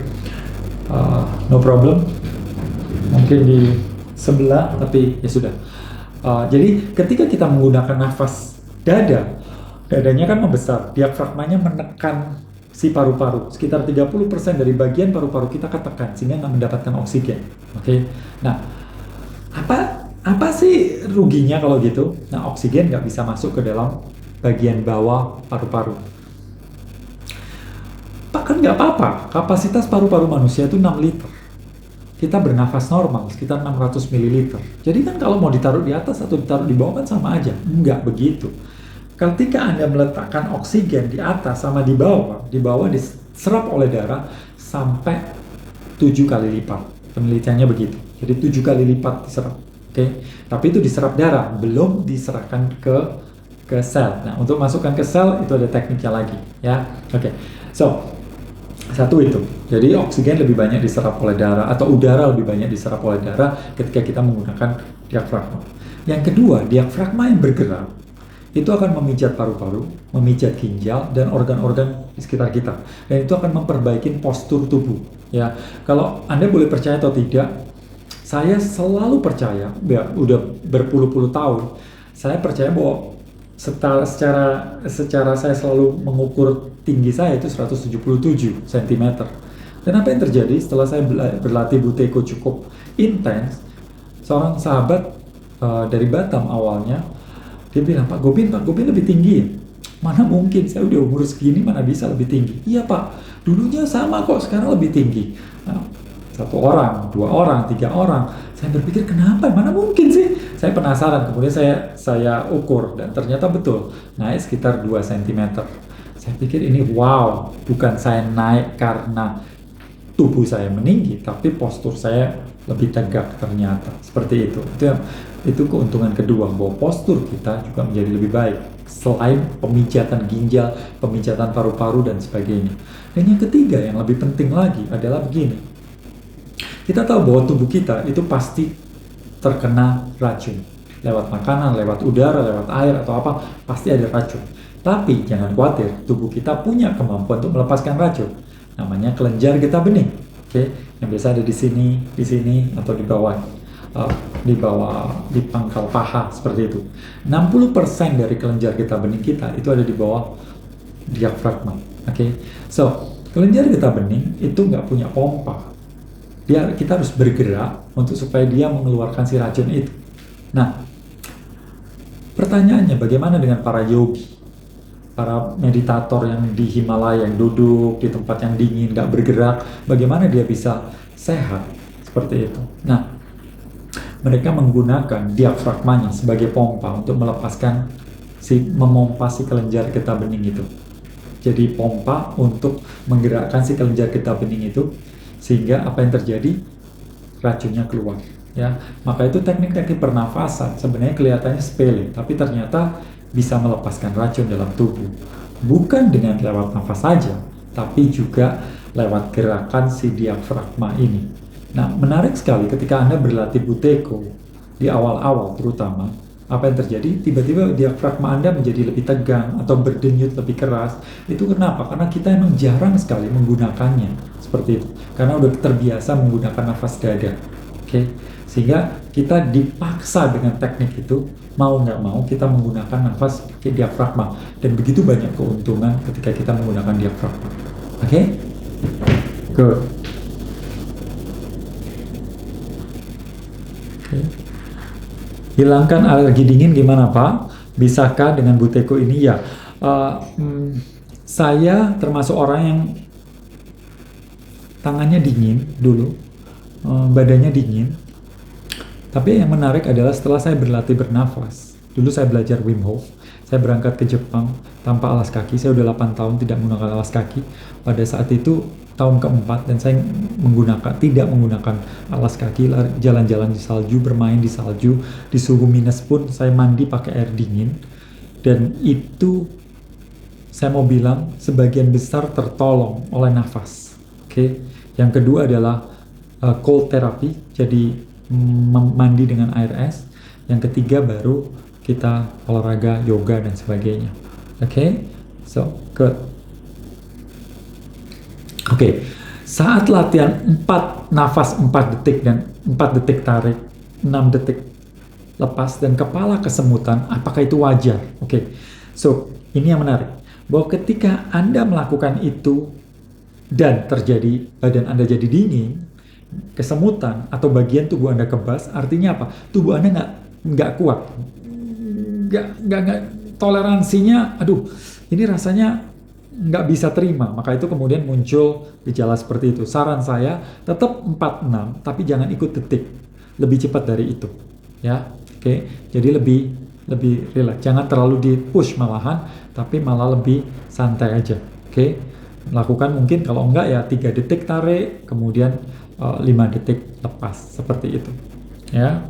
no problem. Mungkin di sebelah, tapi ya sudah. Jadi ketika kita menggunakan nafas dadanya kan membesar, diafragmanya menekan si paru-paru. Sekitar 30% dari bagian paru-paru kita ketekan sehingga nggak mendapatkan oksigen. Oke. Nah, apa sih ruginya kalau gitu? Nah, oksigen nggak bisa masuk ke dalam bagian bawah paru-paru. Bahkan nggak apa-apa, kapasitas paru-paru manusia itu 6 liter. Kita bernafas normal sekitar 600 ml. Jadi kan kalau mau ditaruh di atas atau ditaruh di bawah kan sama aja. Enggak begitu. Ketika Anda meletakkan oksigen di atas sama di bawah diserap oleh darah sampai 7 kali lipat. Penelitiannya begitu. Jadi 7 kali lipat diserap. Oke. Tapi itu diserap darah, belum diserahkan ke sel. Nah, untuk masukkan ke sel itu ada tekniknya lagi, ya. Oke. So, satu itu, jadi oksigen lebih banyak diserap oleh darah atau udara lebih banyak diserap oleh darah ketika kita menggunakan diafragma. Yang kedua, diafragma yang bergerak itu akan memijat paru-paru, memijat ginjal dan organ-organ di sekitar kita, dan itu akan memperbaiki postur tubuh. Ya, kalau Anda boleh percaya atau tidak, saya selalu percaya, ya udah berpuluh-puluh tahun, saya percaya bahwa secara saya selalu mengukur tinggi saya itu 177 cm. Dan apa yang terjadi setelah saya berlatih Buteyko cukup intens, seorang sahabat dari Batam awalnya, dia bilang, Pak Gobin lebih tinggi ya? Mana mungkin, saya udah umur segini mana bisa lebih tinggi. Iya Pak, dulunya sama kok, sekarang lebih tinggi. Nah, 1 orang, 2 orang, 3 orang, saya berpikir kenapa, mana mungkin sih? Saya penasaran, kemudian saya ukur dan ternyata betul, naik sekitar 2 cm. Saya pikir ini wow, bukan saya naik karena tubuh saya meninggi, tapi postur saya lebih tegak ternyata. Seperti itu. Itu keuntungan kedua, bahwa postur kita juga menjadi lebih baik. Selain pemijatan ginjal, pemijatan paru-paru, dan sebagainya. Dan yang ketiga, yang lebih penting lagi adalah begini. Kita tahu bahwa tubuh kita itu pasti terkena racun. Lewat makanan, lewat udara, lewat air, atau apa, pasti ada racun. Tapi jangan khawatir, tubuh kita punya kemampuan untuk melepaskan racun. Namanya kelenjar getah bening. Oke, yang biasa ada di sini, atau di bawah, di pangkal paha, seperti itu. 60% dari kelenjar getah bening kita itu ada di bawah diafragma. Oke, so kelenjar getah bening itu nggak punya pompa. Kita harus bergerak supaya dia mengeluarkan si racun itu. Nah, pertanyaannya bagaimana dengan para yogi, para meditator yang di Himalaya, yang duduk di tempat yang dingin, nggak bergerak, bagaimana dia bisa sehat seperti itu? Nah, mereka menggunakan diafragmanya sebagai pompa untuk memompa si kelenjar getah bening itu. Jadi pompa untuk menggerakkan si kelenjar getah bening itu, sehingga apa yang terjadi, racunnya keluar. Ya, maka itu teknik-teknik pernafasan sebenarnya kelihatannya sepele, tapi ternyata bisa melepaskan racun dalam tubuh. Bukan dengan lewat nafas saja, tapi juga lewat gerakan si diafragma ini. Nah, menarik sekali ketika Anda berlatih Buteyko di awal-awal terutama, apa yang terjadi? Tiba-tiba diafragma Anda menjadi lebih tegang atau berdenyut lebih keras. Itu kenapa? Karena kita emang jarang sekali menggunakannya seperti itu. Karena udah terbiasa menggunakan nafas dada. Oke? Sehingga kita dipaksa dengan teknik itu, mau nggak mau kita menggunakan nafas pakai diafragma. Dan begitu banyak keuntungan ketika kita menggunakan diafragma. Oke? Good. Okay. Hilangkan alergi dingin gimana Pak? Bisakah dengan Buteyko ini? Ya, saya termasuk orang yang tangannya dingin dulu, badannya dingin. Tapi yang menarik adalah setelah saya berlatih bernafas, dulu saya belajar Wim Hof, saya berangkat ke Jepang tanpa alas kaki, saya udah 8 tahun tidak menggunakan alas kaki. Pada saat itu tahun keempat dan saya tidak menggunakan alas kaki, jalan-jalan di salju, bermain di salju, di suhu minus pun saya mandi pakai air dingin, dan itu saya mau bilang sebagian besar tertolong oleh nafas. Oke. Yang kedua adalah cold therapy, jadi mandi dengan air es. Yang ketiga baru kita olahraga, yoga dan sebagainya. Oke. So good. Oke, saat latihan 4 nafas 4 detik dan 4 detik tarik, 6 detik lepas dan kepala kesemutan, apakah itu wajar? Oke, so ini yang menarik. Bahwa ketika Anda melakukan itu dan terjadi badan Anda jadi dingin, kesemutan atau bagian tubuh Anda kebas, artinya apa? Tubuh Anda nggak kuat, nggak toleransinya, aduh, ini rasanya nggak bisa terima. Maka itu kemudian muncul gejala seperti itu. Saran saya tetap 4-6, tapi jangan ikut detik, lebih cepat dari itu, ya. Oke, jadi lebih relax, jangan terlalu di push malahan, tapi malah lebih santai aja. Oke, lakukan mungkin kalau enggak ya 3 detik tarik, kemudian 5 detik lepas, seperti itu, ya.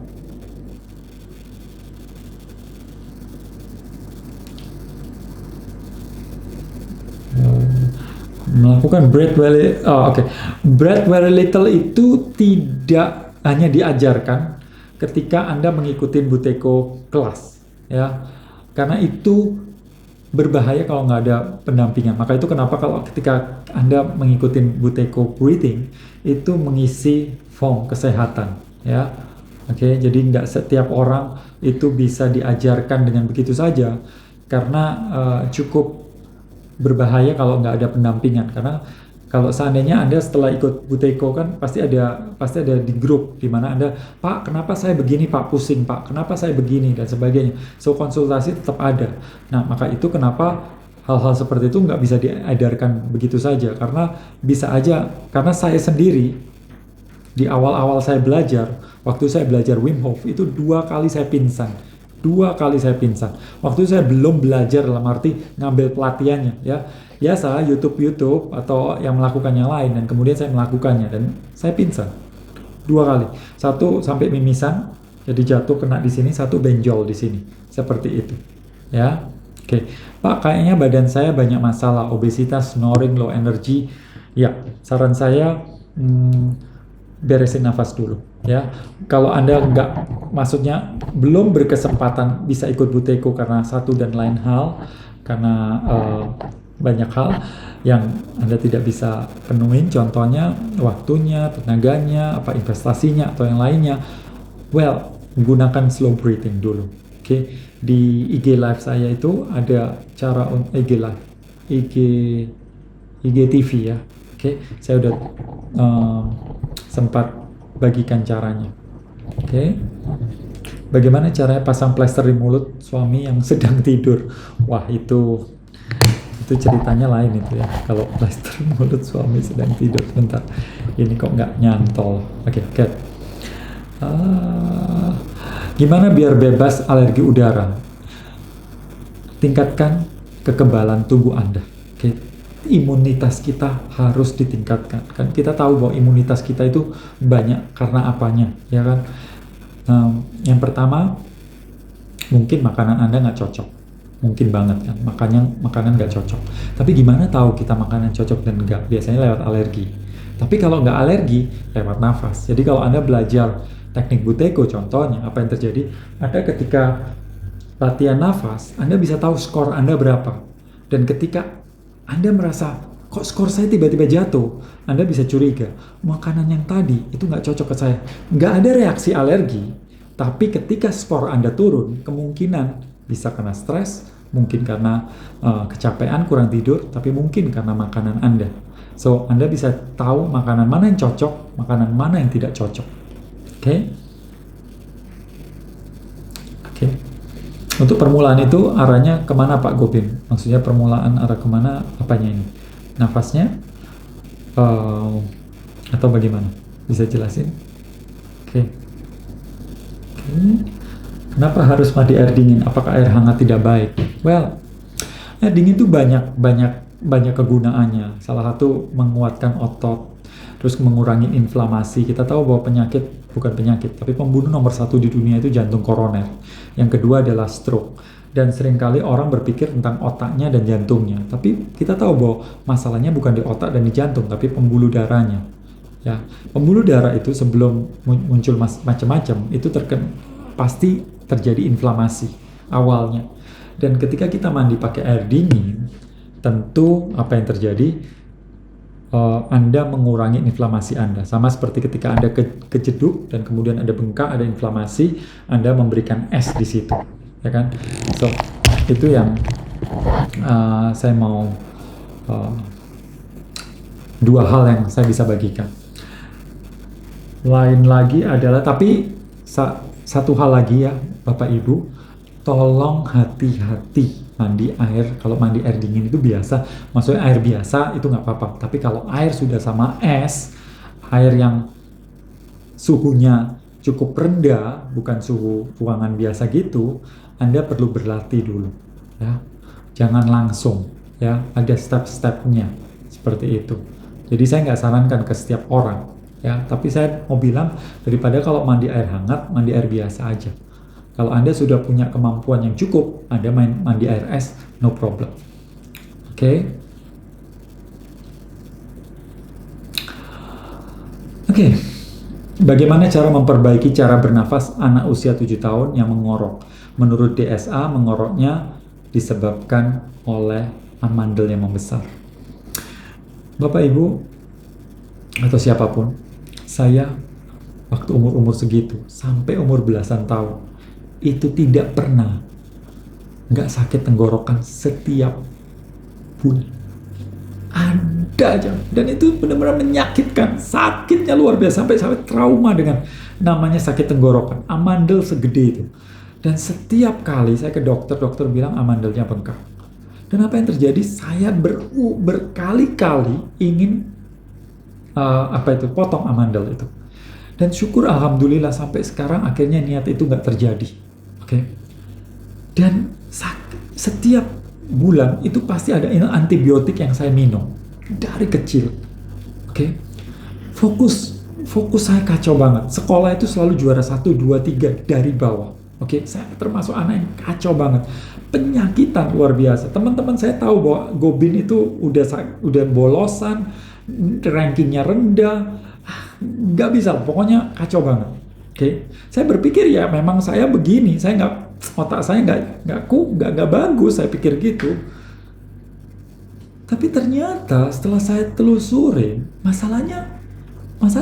Melakukan breath very breath very little itu tidak hanya diajarkan ketika Anda mengikuti Buteyko kelas, ya, karena itu berbahaya kalau nggak ada pendampingan. Maka itu kenapa kalau ketika Anda mengikuti Buteyko breathing itu mengisi form kesehatan, ya. Oke, jadi nggak setiap orang itu bisa diajarkan dengan begitu saja, karena cukup berbahaya kalau nggak ada pendampingan. Karena kalau seandainya Anda setelah ikut Buteyko kan pasti ada di grup di mana Anda, Pak, kenapa saya begini, Pak, pusing, Pak, kenapa saya begini, dan sebagainya. So konsultasi tetap ada. Nah, maka itu kenapa hal-hal seperti itu nggak bisa diedarkan begitu saja, karena bisa aja, karena saya sendiri di awal-awal saya belajar, waktu saya belajar Wim Hof itu 2 kali saya pingsan. 2 kali saya pingsan. Waktu saya belum belajar dalam arti ngambil pelatihannya, ya. Biasa YouTube atau yang melakukan yang lain, dan kemudian saya melakukannya dan saya pingsan 2 kali. Satu sampai mimisan, jadi jatuh kena di sini, satu benjol di sini. Seperti itu. Ya. Oke. Pak, kayaknya badan saya banyak masalah, obesitas, snoring, low energy. Ya, saran saya beresin nafas dulu, ya. Kalau Anda maksudnya belum berkesempatan bisa ikut Buteyko karena satu dan lain hal, karena banyak hal yang Anda tidak bisa penuhin, contohnya waktunya, tenaganya, apa investasinya atau yang lainnya, well, gunakan slow breathing dulu. Oke. Di IG live saya itu ada cara IG live, IGTV, ya. Oke, saya udah sempat bagikan caranya. Oke. Bagaimana caranya pasang plester di mulut suami yang sedang tidur? Wah, itu ceritanya lain itu, ya. Kalau plester mulut suami sedang tidur, bentar. Ini kok nggak nyantol. Oke. Gimana biar bebas alergi udara? Tingkatkan kekebalan tubuh Anda. Oke. Imunitas kita harus ditingkatkan. Kan kita tahu bahwa imunitas kita itu banyak karena apanya, ya kan? Yang pertama, mungkin makanan Anda nggak cocok. Mungkin banget kan, makanan nggak cocok. Tapi gimana tahu kita makanan cocok dan nggak? Biasanya lewat alergi. Tapi kalau nggak alergi, lewat nafas. Jadi kalau Anda belajar teknik Buteyko contohnya, apa yang terjadi? Ada ketika latihan nafas, Anda bisa tahu skor Anda berapa. Dan ketika Anda merasa, kok skor saya tiba-tiba jatuh, Anda bisa curiga, makanan yang tadi itu nggak cocok ke saya. Nggak ada reaksi alergi, tapi ketika skor Anda turun, kemungkinan bisa karena stres, mungkin karena kecapean, kurang tidur, tapi mungkin karena makanan Anda. So, Anda bisa tahu makanan mana yang cocok, makanan mana yang tidak cocok. Oke? Untuk permulaan itu arahnya kemana Pak Gobin? Maksudnya permulaan arah kemana, apanya ini? Nafasnya? Atau bagaimana? Bisa jelasin? Oke. Kenapa harus mandi air dingin? Apakah air hangat tidak baik? Well, air dingin itu banyak kegunaannya. Salah satu menguatkan otot, terus mengurangi inflamasi. Kita tahu bahwa bukan penyakit, tapi pembunuh nomor 1 di dunia itu jantung koroner. Yang kedua adalah stroke. Dan seringkali orang berpikir tentang otaknya dan jantungnya. Tapi kita tahu bahwa masalahnya bukan di otak dan di jantung, tapi pembuluh darahnya. Ya, pembuluh darah itu sebelum muncul macam-macam, itu pasti terjadi inflamasi awalnya. Dan ketika kita mandi pakai air dingin, tentu apa yang terjadi? Anda mengurangi inflamasi Anda. Sama seperti ketika Anda kejeduk dan kemudian ada bengkak, ada inflamasi, Anda memberikan es di situ, ya kan? So, itu yang saya mau dua hal yang saya bisa bagikan. Lain lagi adalah, tapi satu hal lagi ya, Bapak Ibu, tolong hati-hati mandi air. Kalau mandi air dingin itu biasa, maksudnya air biasa itu nggak apa-apa. Tapi kalau air sudah sama es, air yang suhunya cukup rendah, bukan suhu ruangan biasa gitu, Anda perlu berlatih dulu, ya. Jangan langsung, ya. Ada step-stepnya seperti itu. Jadi saya nggak sarankan ke setiap orang, ya. Tapi saya mau bilang, daripada kalau mandi air hangat, mandi air biasa aja. Kalau Anda sudah punya kemampuan yang cukup, Anda mandi air es, no problem. Oke? Oke. Bagaimana cara memperbaiki cara bernafas anak usia 7 tahun yang mengorok? Menurut DSA, mengoroknya disebabkan oleh amandel yang membesar. Bapak Ibu, atau siapapun, saya waktu umur-umur segitu, sampai umur belasan tahun, itu tidak pernah nggak sakit tenggorokan setiap bulan. Ada aja. Dan itu benar-benar menyakitkan. Sakitnya luar biasa. Sampai trauma dengan namanya sakit tenggorokan. Amandel segede itu. Dan setiap kali saya ke dokter, dokter bilang amandelnya bengkak. Dan apa yang terjadi? Saya berkali-kali ingin potong amandel itu. Dan syukur alhamdulillah sampai sekarang akhirnya niat itu nggak terjadi. Oke. Dan setiap bulan itu pasti ada antibiotik yang saya minum dari kecil. Oke. Fokus saya kacau banget. Sekolah itu selalu juara 1, 2, 3 dari bawah. Oke, saya termasuk anak yang kacau banget. Penyakitan luar biasa. Teman-teman saya tahu bahwa Gobin itu udah bolosan, rankingnya rendah. Nggak bisa, pokoknya kacau banget. Oke, saya berpikir ya memang saya begini, otak saya nggak bagus, saya pikir gitu. Tapi ternyata setelah saya telusurin, masalahnya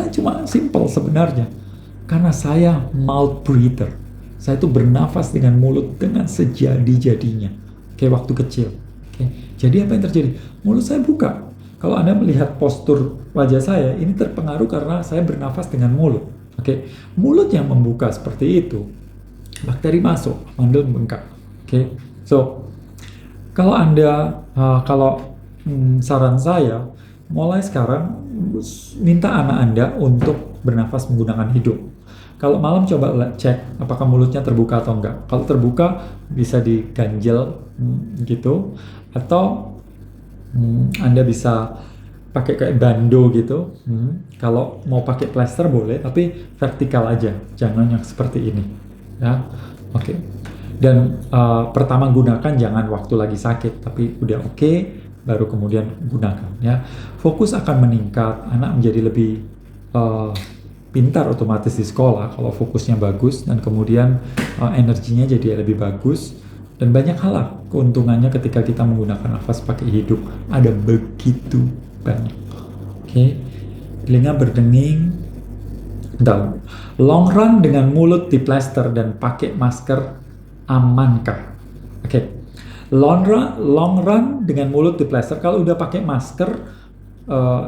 cuma simple sebenarnya. Karena saya mouth breather. Saya itu bernafas dengan mulut dengan sejadi-jadinya. Kayak waktu kecil. Oke. Jadi apa yang terjadi? Mulut saya buka. Kalau Anda melihat postur wajah saya, ini terpengaruh karena saya bernafas dengan mulut. Oke. Mulut yang membuka seperti itu, bakteri masuk, amandel bengkak. Oke. So, kalau Anda, saran saya, mulai sekarang minta anak Anda untuk bernafas menggunakan hidung. Kalau malam coba cek apakah mulutnya terbuka atau enggak. Kalau terbuka bisa diganjel gitu, atau Anda bisa pakai kayak bando gitu. Kalau mau pakai plester boleh, tapi vertikal aja, jangan yang seperti ini. Ya, oke. Dan pertama gunakan jangan waktu lagi sakit, tapi udah oke, baru kemudian gunakan. Ya, fokus akan meningkat, anak menjadi lebih pintar otomatis di sekolah kalau fokusnya bagus, dan kemudian energinya jadi lebih bagus. Dan banyak hal lah keuntungannya ketika kita menggunakan nafas pakai hidung. Ada begitu banyak. Oke. Telinga berdenging. Dalam. Long run dengan mulut diplester dan pakai masker amankah? Oke. Long run dengan mulut diplester. Kalau udah pakai masker,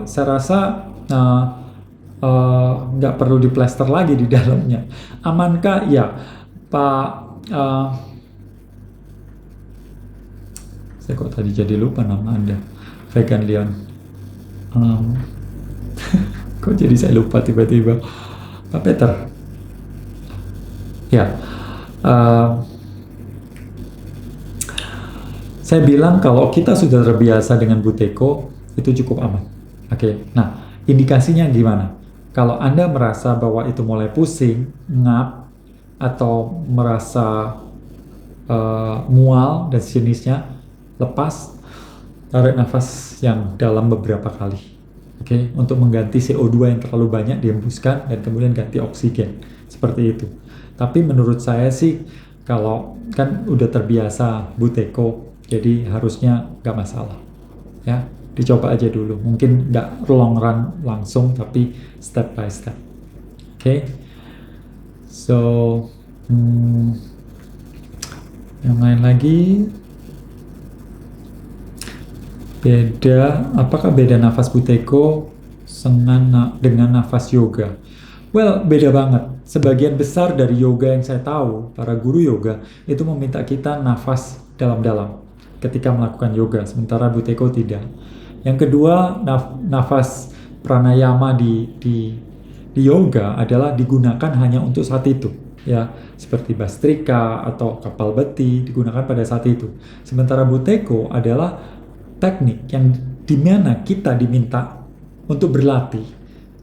saya rasa nggak perlu diplester lagi di dalamnya. Amankah? Ya, Pak. Saya kok tadi jadi lupa nama Anda. Vegan Leon. Kok jadi saya lupa tiba-tiba. Pak Peter. Ya. Saya bilang kalau kita sudah terbiasa dengan Buteyko, itu cukup aman. Oke. Nah, indikasinya gimana? Kalau Anda merasa bahwa itu mulai pusing, ngap, atau merasa mual dan sejenisnya, lepas, tarik nafas yang dalam beberapa kali. Oke, untuk mengganti CO2 yang terlalu banyak dihembuskan dan kemudian ganti oksigen. Seperti itu. Tapi menurut saya sih, kalau kan udah terbiasa Buteyko, jadi harusnya nggak masalah. Ya, Dicoba aja dulu. Mungkin nggak long run langsung, tapi step by step. Oke. So, yang lain lagi, apakah beda nafas Buteyko dengan nafas yoga? Well, beda banget. Sebagian besar dari yoga yang saya tahu, para guru yoga itu meminta kita nafas dalam-dalam ketika melakukan yoga, sementara Buteyko tidak. Yang kedua, nafas pranayama di yoga adalah digunakan hanya untuk saat itu, ya, seperti bastrika atau kapal beti digunakan pada saat itu. Sementara Buteyko adalah teknik yang dimana kita diminta untuk berlatih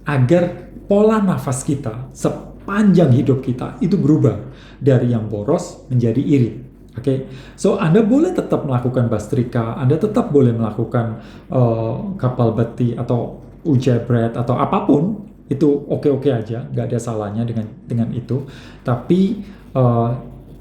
agar pola nafas kita sepanjang hidup kita itu berubah dari yang boros menjadi irit. Oke, so Anda boleh tetap melakukan bastrika, Anda tetap boleh melakukan kapal beti atau ujjayi breath atau apapun, itu oke-oke aja, nggak ada salahnya dengan itu. Tapi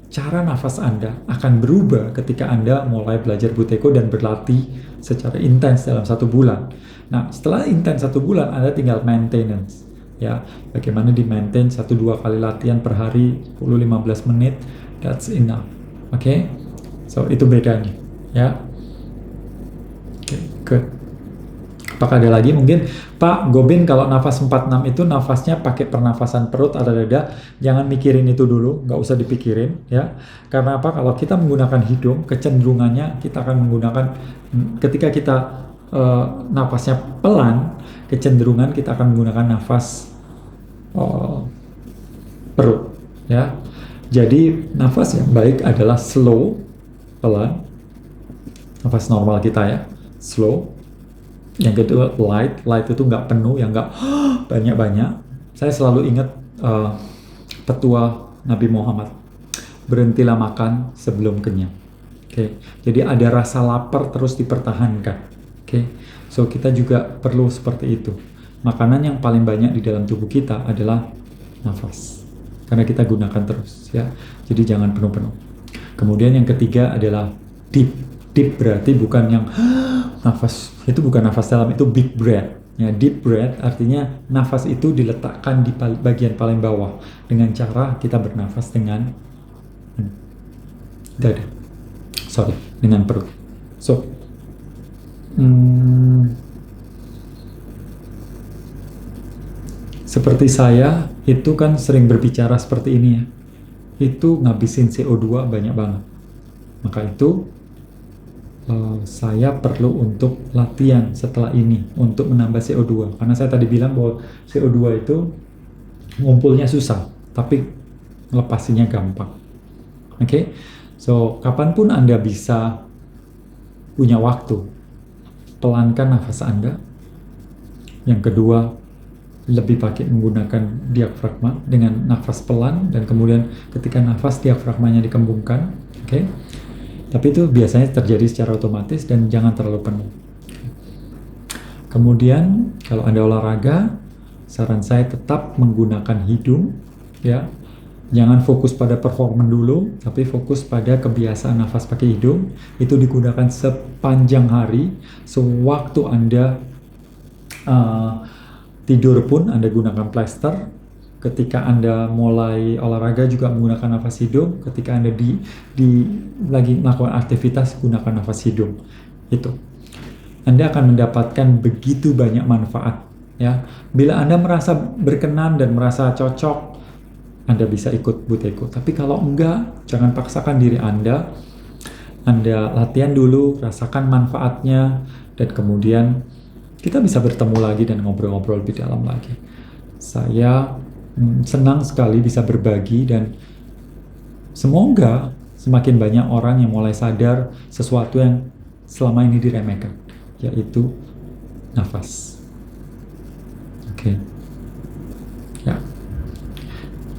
cara nafas Anda akan berubah ketika Anda mulai belajar Buteyko dan berlatih secara intens dalam 1 bulan. Nah, setelah intens 1 bulan, Anda tinggal maintenance. Ya, bagaimana di maintain 1-2 kali latihan per hari 10-15 menit, that's enough. Oke, so itu bedanya, ya. Oke, good. Apakah ada lagi? Mungkin Pak Gobin, kalau nafas 46 itu nafasnya pakai pernafasan perut atau dada, jangan mikirin itu dulu, nggak usah dipikirin, ya. Karena apa? Kalau kita menggunakan hidung, kecenderungannya kita akan menggunakan, ketika kita nafasnya pelan, kecenderungan kita akan menggunakan nafas perut, ya. Jadi nafas yang baik adalah slow, pelan, nafas normal kita, ya, slow. Yang kedua light itu nggak penuh, yang nggak banyak-banyak. Saya selalu ingat petua Nabi Muhammad, berhentilah makan sebelum kenyang. Oke, jadi ada rasa lapar terus dipertahankan. Oke, so kita juga perlu seperti itu. Makanan yang paling banyak di dalam tubuh kita adalah nafas, karena kita gunakan terus, ya. Jadi jangan penuh-penuh. Kemudian yang ketiga adalah deep. Deep berarti bukan yang nafas, itu bukan nafas dalam, itu big breath. Ya, deep breath artinya nafas itu diletakkan di bagian paling bawah dengan cara kita bernafas dengan dada. Dengan perut. So, seperti saya itu kan sering berbicara seperti ini, ya. Itu ngabisin CO2 banyak banget. Maka itu saya perlu untuk latihan setelah ini untuk menambah CO2, karena saya tadi bilang bahwa CO2 itu ngumpulnya susah tapi lepasinya gampang. Oke, so kapanpun Anda bisa punya waktu, pelankan nafas Anda. Yang kedua, lebih pakai menggunakan diafragma dengan nafas pelan, dan kemudian ketika nafas diafragmanya dikembungkan. Oke. Tapi itu biasanya terjadi secara otomatis dan jangan terlalu penuh. Kemudian kalau Anda olahraga, saran saya tetap menggunakan hidung, ya. Jangan fokus pada performa dulu, tapi fokus pada kebiasaan nafas pakai hidung. Itu digunakan sepanjang hari. Sewaktu Anda tidur pun Anda gunakan plester. Ketika Anda mulai olahraga juga menggunakan nafas hidung. Ketika Anda lagi melakukan aktivitas, gunakan nafas hidung. Itu. Anda akan mendapatkan begitu banyak manfaat, ya. Bila Anda merasa berkenan dan merasa cocok, Anda bisa ikut Buteyko. Tapi kalau enggak, jangan paksakan diri Anda. Anda latihan dulu, rasakan manfaatnya, dan kemudian kita bisa bertemu lagi dan ngobrol-ngobrol lebih dalam lagi. Saya senang sekali bisa berbagi, dan semoga semakin banyak orang yang mulai sadar sesuatu yang selama ini diremehkan, yaitu nafas. Oke. Ya.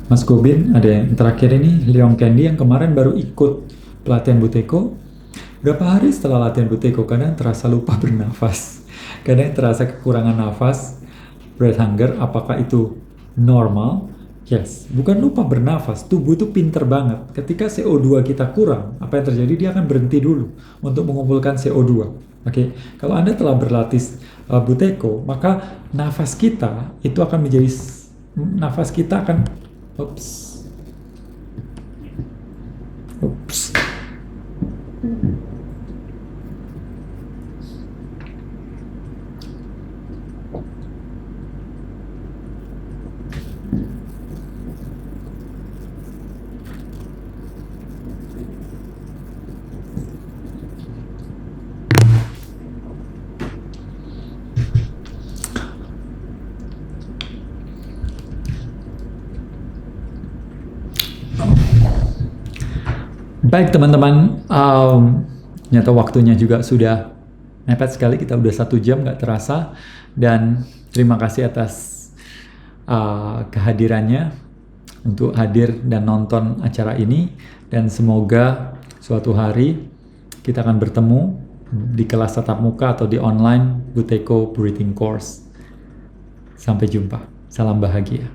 Mas Gobin, ada yang terakhir ini, Leong Candy yang kemarin baru ikut pelatihan Buteyko. Berapa hari setelah latihan Buteyko, kadang terasa lupa bernafas, kadang terasa kekurangan nafas, breath hunger. Apakah itu normal? Yes, bukan lupa bernafas. Tubuh itu pinter banget. Ketika CO2 kita kurang, apa yang terjadi? Dia akan berhenti dulu untuk mengumpulkan CO2. Oke, kalau Anda telah berlatih Buteyko, maka nafas kita itu akan menjadi nafas kita akan ups. Ups. Baik teman-teman, ternyata waktunya juga sudah mepet sekali, kita udah 1 jam nggak terasa, dan terima kasih atas kehadirannya untuk hadir dan nonton acara ini, dan semoga suatu hari kita akan bertemu di kelas tatap muka atau di online Buteyko Breathing Course. Sampai jumpa, salam bahagia.